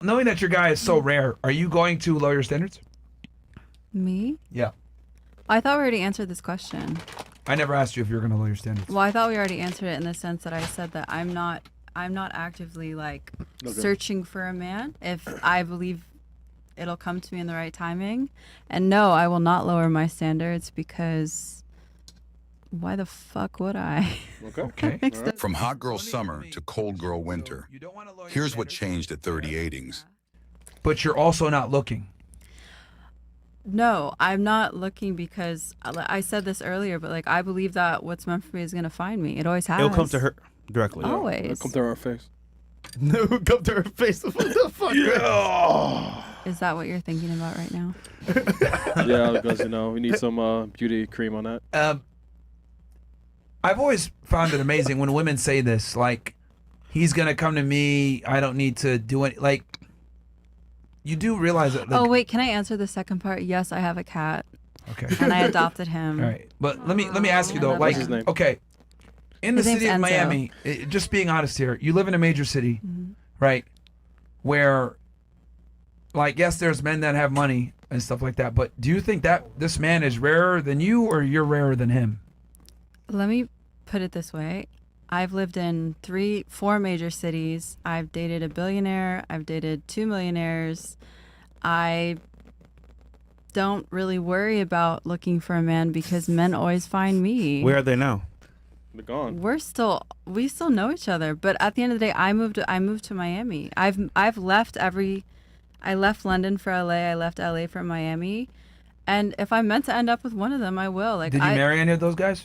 knowing that your guy is so rare, are you going to lower your standards? Me? Yeah. I thought we already answered this question. I never asked you if you were going to lower your standards. Well, I thought we already answered it in the sense that I said that I'm not actively like searching for a man if I believe it'll come to me in the right timing. And no, I will not lower my standards because why the fuck would I? Okay. Right. From hot girl summer to cold girl winter, here's what changed at 38ings. But you're also not looking. No, I'm not looking because I said this earlier, but like I believe that what's meant for me is gonna find me. It always has. It'll come to her directly. Always. It'll come to her face. No, come to her face. What the fuck? Yeah. Is that what you're thinking about right now? Yeah, because we need some beauty cream on that. I've always found it amazing when women say this, like, he's gonna come to me, I don't need to do it. Like, you do realize that. Oh wait, can I answer the second part? Yes, I have a cat. Okay. And I adopted him. All right, but let me ask you though, like, What's his name? okay, in the His name's city of Enzo. Miami, just being honest here, you live in a major city, right? Where, like, yes, there's men that have money and stuff like that, but do you think that this man is rarer than you, or you're rarer than him? Let me put it this way. I've lived in 4 major cities. I've dated a billionaire. I've dated 2 millionaires. I don't really worry about looking for a man because men always find me. Where are they now? They're gone. We still know each other, but at the end of the day, I moved to Miami. I left London for LA. I left LA for Miami, and if I'm meant to end up with one of them, I will. Like, Did you marry any of those guys?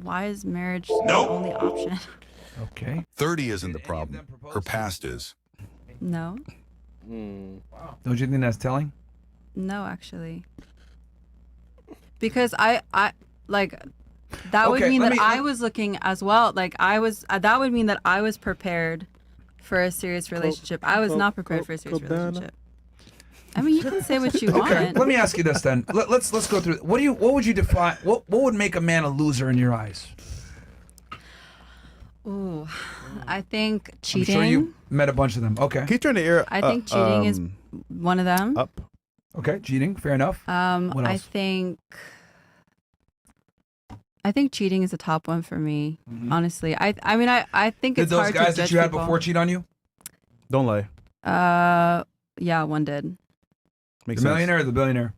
Why is marriage the only option? Okay. 30 isn't the problem. Her past is. No, Don't you think that's telling? no, actually, because I like that would Okay, mean let that me- I was looking as well. Like I was, that would mean that I was prepared for a serious relationship. I was not prepared for a serious relationship. I mean, you can say what you Okay, want. let me ask you this then. Let's go through. What would you define? What would make a man a loser in your eyes? Ooh, I think cheating. I'm sure you met a bunch of them. Okay. Keep turning the ear. I think cheating is one of them. up. Okay, cheating. Fair enough. What I else? think cheating is a top one for me. Honestly, I mean, I think Did it's those hard guys to judge that you had people. before cheat on you? Don't lie. Yeah, one did. Makes The sense. millionaire or the billionaire?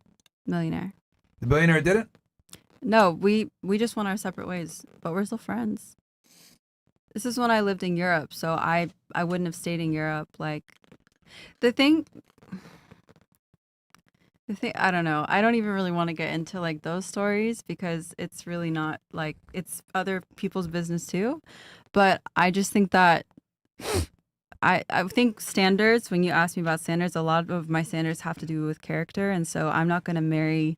Millionaire. The billionaire did it? No, we just went our separate ways, but we're still friends. This is when I lived in Europe, so I wouldn't have stayed in Europe. Like, the thing, I don't know. I don't even really want to get into like those stories because it's really not like, it's other people's business too. But I just think that I think standards, when you ask me about standards, a lot of my standards have to do with character. And so I'm not going to marry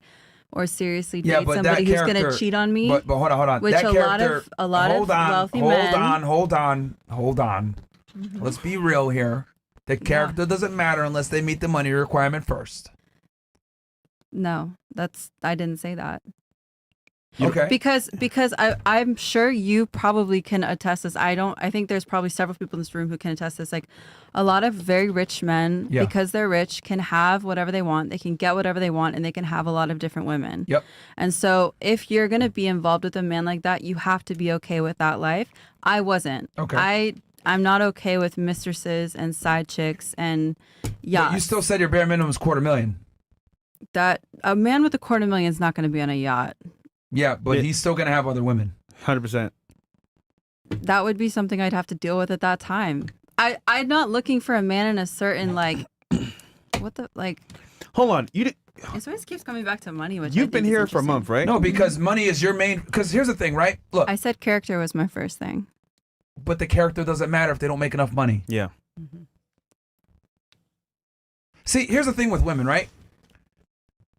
or seriously Yeah, date but somebody that who's going to character- cheat on me. But hold on. Which that a character, lot of wealthy men. Hold on. Let's be real here. The character doesn't matter unless they meet the money requirement first. No, I didn't say that. Okay. Because I'm sure you probably can attest this. I think there's probably several people in this room who can attest this. Like, a lot of very rich men, Yeah. because they're rich, can have whatever they want. They can get whatever they want, and they can have a lot of different women. Yep. And so if you're going to be involved with a man like that, you have to be okay with that life. I wasn't. Okay. I'm not okay with mistresses and side chicks and yachts. But you still said your bare minimum is $250,000. That a man with $250,000 is not going to be on a yacht. Yeah, but he's still gonna have other women. 100%. That would be something I'd have to deal with at that time. I'm not looking for a man in a certain like, what the like. Hold on. It always keeps coming back to money, which You've been here for a month, right? No, because money is your main. Because here's the thing, right? Look, I said character was my first thing. but the character doesn't matter if they don't make enough money. Yeah. See, here's the thing with women, right?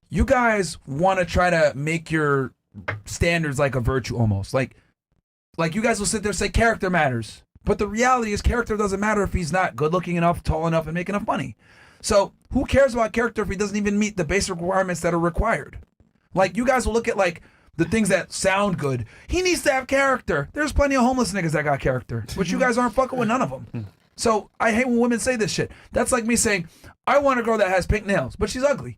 You guys want to try to make your standards like a virtue almost. Like you guys will sit there and say character matters. But the reality is character doesn't matter if he's not good looking enough, tall enough, and make enough money. So who cares about character if he doesn't even meet the basic requirements that are required? Like, you guys will look at like the things that sound good. He needs to have character. There's plenty of homeless niggas that got character, but you guys aren't fucking with none of them. So I hate when women say this shit. That's like me saying, I want a girl that has pink nails, but she's ugly.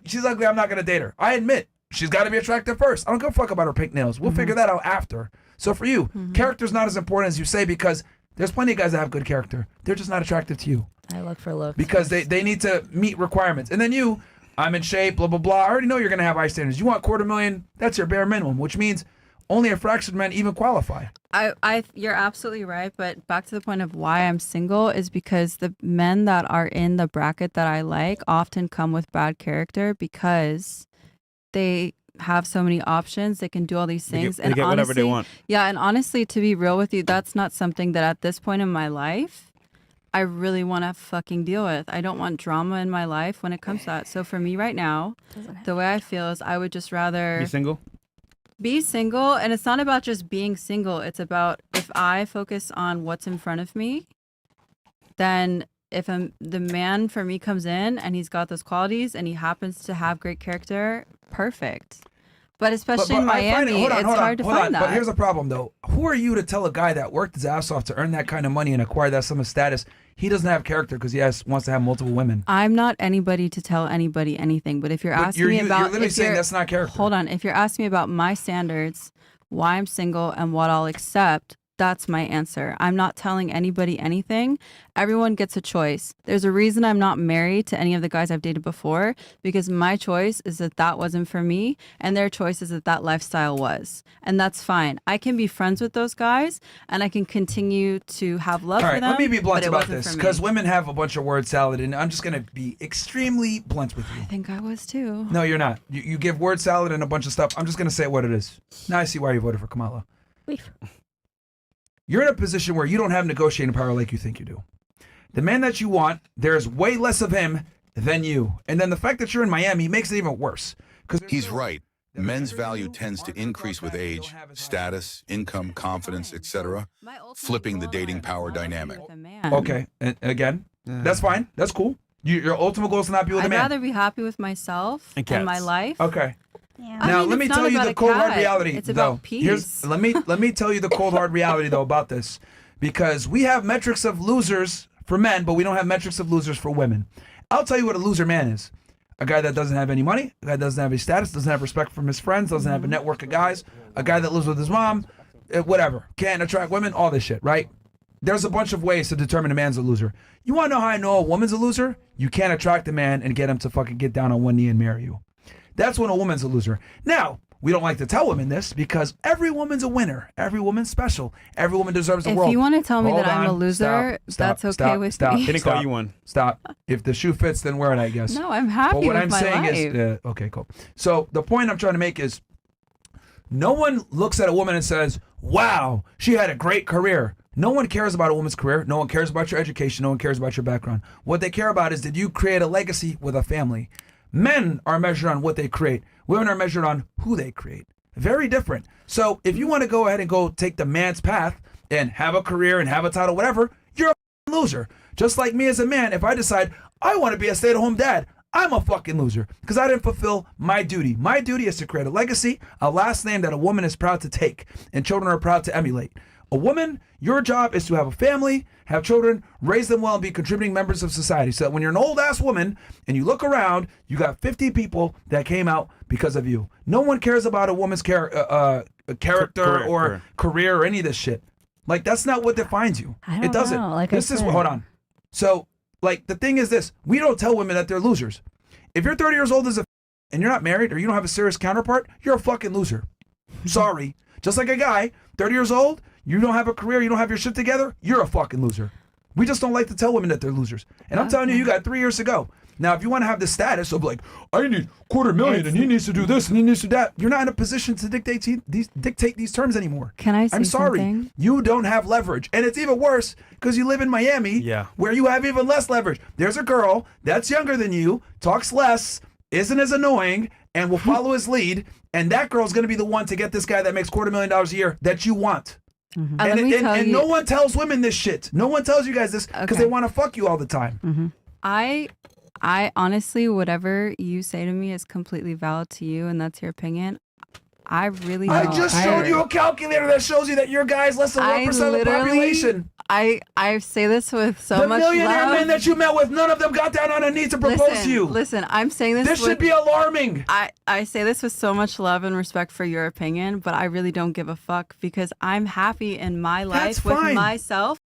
She's ugly, I'm not gonna date her. I admit, she's gotta be attractive first. I don't give a fuck about her pink nails. We'll figure that out after. So for you, character's not as important as you say, because there's plenty of guys that have good character. They're just not attractive to you. I look for looks. Because they need to meet requirements. And then you, I'm in shape, blah, blah, blah. I already know you're gonna have high standards. You want $250,000, that's your bare minimum, which means only a fraction of men even qualify. You're absolutely right, but back to the point of why I'm single is because the men that are in the bracket that I like often come with bad character because they have so many options. They can do all these things. They get honestly, whatever they want. Yeah, and honestly, to be real with you, that's not something that at this point in my life I really want to fucking deal with. I don't want drama in my life when it comes to that. So for me right now, the way I feel is I would just rather Be single? be single. And it's not about just being single. It's about if I focus on what's in front of me, then if the man for me comes in and he's got those qualities and he happens to have great character, perfect. But especially in Miami, it's hard to find that. But here's the problem, though. Who are you to tell a guy that worked his ass off to earn that kind of money and acquire that sum of status, he doesn't have character because he wants to have multiple women? I'm not anybody to tell anybody anything. But if you're asking me about... You're literally saying that's not character. Hold on. If you're asking me about my standards, why I'm single, and what I'll accept, that's my answer. I'm not telling anybody anything. Everyone gets a choice. There's a reason I'm not married to any of the guys I've dated before, because my choice is that wasn't for me, and their choice is that lifestyle was. And that's fine. I can be friends with those guys, and I can continue to have love for them. Let me be blunt about this, because women have a bunch of word salad, and I'm just going to be extremely blunt with you. I think I was too. No, you're not. You give word salad and a bunch of stuff. I'm just going to say what it is. Now I see why you voted for Kamala. Beef. You're in a position where you don't have negotiating power like you think you do. The man that you want, there's way less of him than you. And then the fact that you're in Miami makes it even worse. He's right. Men's value tends to increase with age, status, income, confidence, etc., flipping the dating power dynamic. Okay, and again, that's fine. That's cool. Your ultimate goal is to not be with a man. I'd rather be happy with myself and my life. Okay. Yeah. Now let me tell you the cold hard reality. It's about peace. Let me tell you the cold hard reality though about this, because we have metrics of losers for men, but we don't have metrics of losers for women. I'll tell you what a loser man is: a guy that doesn't have any money, a guy that doesn't have any status, doesn't have respect from his friends, doesn't have a network of guys, a guy that lives with his mom, whatever, can't attract women, all this shit, right? There's a bunch of ways to determine a man's a loser. You want to know how I know a woman's a loser? You can't attract a man and get him to fucking get down on one knee and marry you. That's when a woman's a loser. Now, we don't like to tell women this because every woman's a winner. Every woman's special. Every woman deserves the world. If you want to tell me that I'm a loser, that's okay with me. He didn't call you one. Stop. If the shoe fits, then wear it, I guess. No, I'm happy with my life. But what I'm saying is, okay, cool. So the point I'm trying to make is, no one looks at a woman and says, wow, she had a great career. No one cares about a woman's career. No one cares about your education. No one cares about your background. What they care about is, did you create a legacy with a family? Men are measured on what they create. Women are measured on who they create. Very different. So if you want to go ahead and go take the man's path and have a career and have a title, whatever, you're a loser. Just like me as a man, if I decide I want to be a stay-at-home dad, I'm a fucking loser because I didn't fulfill my duty. My duty is to create a legacy, a last name that a woman is proud to take and children are proud to emulate. A woman, your job is to have a family, have children, raise them well, and be contributing members of society. So that when you're an old ass woman and you look around, you got 50 people that came out because of you. No one cares about a woman's character or career or any of this shit. Like, that's not what defines you. It doesn't. Like hold on. So, like, the thing is this: we don't tell women that they're losers. If you're 30 years old and you're not married or you don't have a serious counterpart, you're a fucking loser. Sorry. Just like a guy, 30 years old, you don't have a career, you don't have your shit together, you're a fucking loser. We just don't like to tell women that they're losers. And I'm telling you, you got 3 years to go. Now, if you want to have the status of like, I need $250,000 and he needs to do this and he needs to do that, you're not in a position to dictate these terms anymore. Can I say I'm sorry. something? You don't have leverage. And it's even worse because you live in Miami where you have even less leverage. There's a girl that's younger than you, talks less, isn't as annoying, and will follow his lead. And that girl's going to be the one to get this guy that makes $250,000 a year that you want. Mm-hmm. And no one tells women this shit. No one tells you guys this because they want to fuck you all the time. Mm-hmm. I honestly, whatever you say to me is completely valid to you, and that's your opinion. I really I don't. just showed you a calculator that shows you that your guy's less than 1% of the population. I say this with so The much millionaire love. men that you met with, none of them got down on their knees to propose to you. Listen, I'm saying this. This should be alarming. I say this with so much love and respect for your opinion, but I really don't give a fuck because I'm happy in my life with myself.